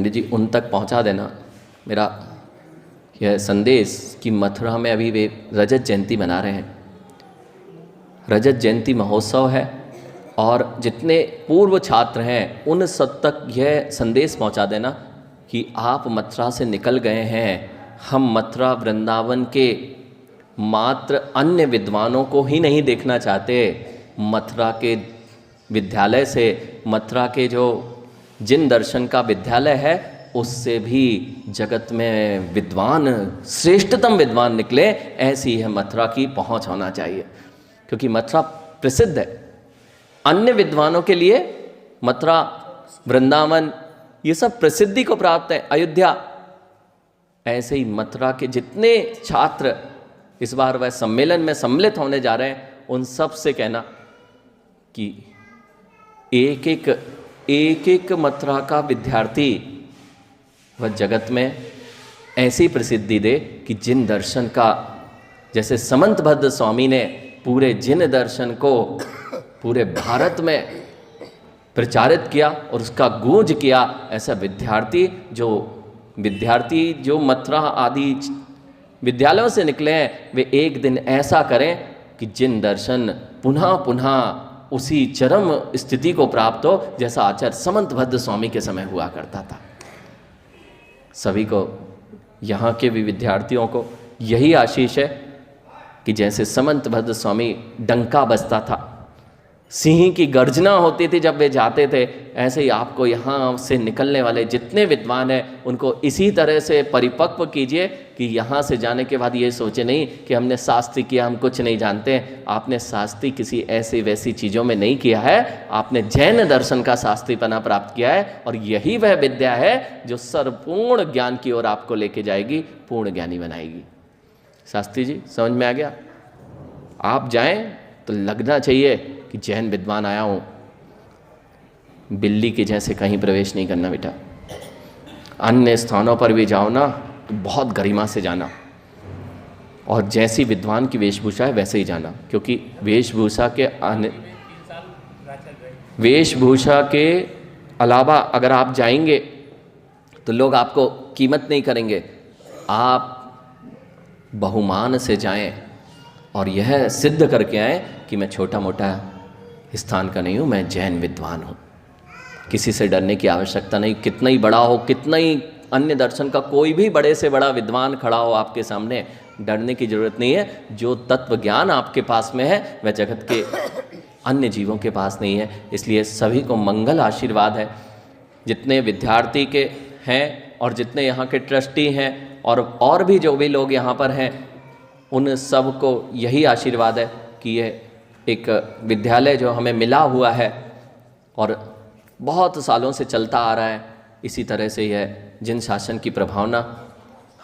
पंडित जी उन तक पहुंचा देना मेरा यह संदेश कि मथुरा में अभी वे रजत जयंती मना रहे हैं। रजत जयंती महोत्सव है और जितने पूर्व छात्र हैं उन सब तक यह संदेश पहुंचा देना कि आप मथुरा से निकल गए हैं। हम मथुरा वृंदावन के मात्र अन्य विद्वानों को ही नहीं देखना चाहते, मथुरा के विद्यालय से, मथुरा के जो जिन दर्शन का विद्यालय है उससे भी जगत में विद्वान, श्रेष्ठतम विद्वान निकले, ऐसी है मथुरा की पहुंच होना चाहिए। क्योंकि मथुरा प्रसिद्ध है, अन्य विद्वानों के लिए मथुरा, वृंदावन ये सब प्रसिद्धि को प्राप्त है, अयोध्या। ऐसे ही मथुरा के जितने छात्र इस बार वह सम्मेलन में सम्मिलित होने जा रहे हैं उन सब से कहना कि एक एक मथुरा का विद्यार्थी वह जगत में ऐसी प्रसिद्धि दे कि जिन दर्शन का, जैसे समंतभद्र स्वामी ने पूरे जिन दर्शन को पूरे भारत में प्रचारित किया और उसका गूंज किया, ऐसा विद्यार्थी जो मथुरा आदि विद्यालयों से निकले हैं वे एक दिन ऐसा करें कि जिन दर्शन पुनः पुनः उसी चरम स्थिति को प्राप्त हो जैसा आचार्य समंतभद्र स्वामी के समय हुआ करता था। सभी को, यहाँ के भी विद्यार्थियों को यही आशीष है कि जैसे समंतभद्र स्वामी डंका बजता था, सिंह की गर्जना होती थी जब वे जाते थे, ऐसे ही आपको यहाँ से निकलने वाले जितने विद्वान हैं उनको इसी तरह से परिपक्व कीजिए कि यहाँ से जाने के बाद ये सोचे नहीं कि हमने शास्त्री किया, हम कुछ नहीं जानते हैं। आपने शास्त्री किसी ऐसी वैसी चीज़ों में नहीं किया है, आपने जैन दर्शन का शास्त्रीपना प्राप्त किया है और यही वह विद्या है जो सर्वपूर्ण ज्ञान की ओर आपको लेके जाएगी, पूर्ण ज्ञानी बनाएगी। शास्त्री जी समझ में आ गया? आप जाएं तो लगना चाहिए कि जैन विद्वान आया हूँ। बिल्ली के जैसे कहीं प्रवेश नहीं करना बेटा। अन्य स्थानों पर भी जाओ ना तो बहुत गरिमा से जाना और जैसी विद्वान की वेशभूषा है वैसे ही जाना, क्योंकि वेशभूषा के अलावा अगर आप जाएंगे तो लोग आपको कीमत नहीं करेंगे। आप बहुमान से जाएं और यह सिद्ध करके आएं कि मैं छोटा मोटा स्थान का नहीं हूँ, मैं जैन विद्वान हूँ। किसी से डरने की आवश्यकता नहीं, कितना ही बड़ा हो, कितना ही अन्य दर्शन का कोई भी बड़े से बड़ा विद्वान खड़ा हो आपके सामने, डरने की जरूरत नहीं है। जो तत्व ज्ञान आपके पास में है वह जगत के अन्य जीवों के पास नहीं है। इसलिए सभी को मंगल आशीर्वाद है, जितने विद्यार्थी के हैं और जितने यहाँ के ट्रस्टी हैं और भी जो भी लोग यहाँ पर हैं, उन सब को यही आशीर्वाद है कि यह एक विद्यालय जो हमें मिला हुआ है और बहुत सालों से चलता आ रहा है, इसी तरह से यह जिन शासन की प्रभावना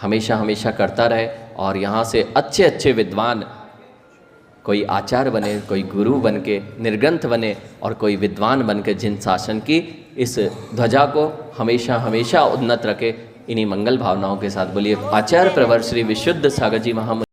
हमेशा हमेशा करता रहे और यहाँ से अच्छे अच्छे विद्वान, कोई आचार्य बने, कोई गुरु बन के निर्ग्रंथ बने और कोई विद्वान बन के जिन शासन की इस ध्वजा को हमेशा हमेशा उन्नत रखे। इन्हीं मंगल भावनाओं के साथ बोलिए आचार्य प्रवर श्री विशुद्ध सागर जी महामुनि।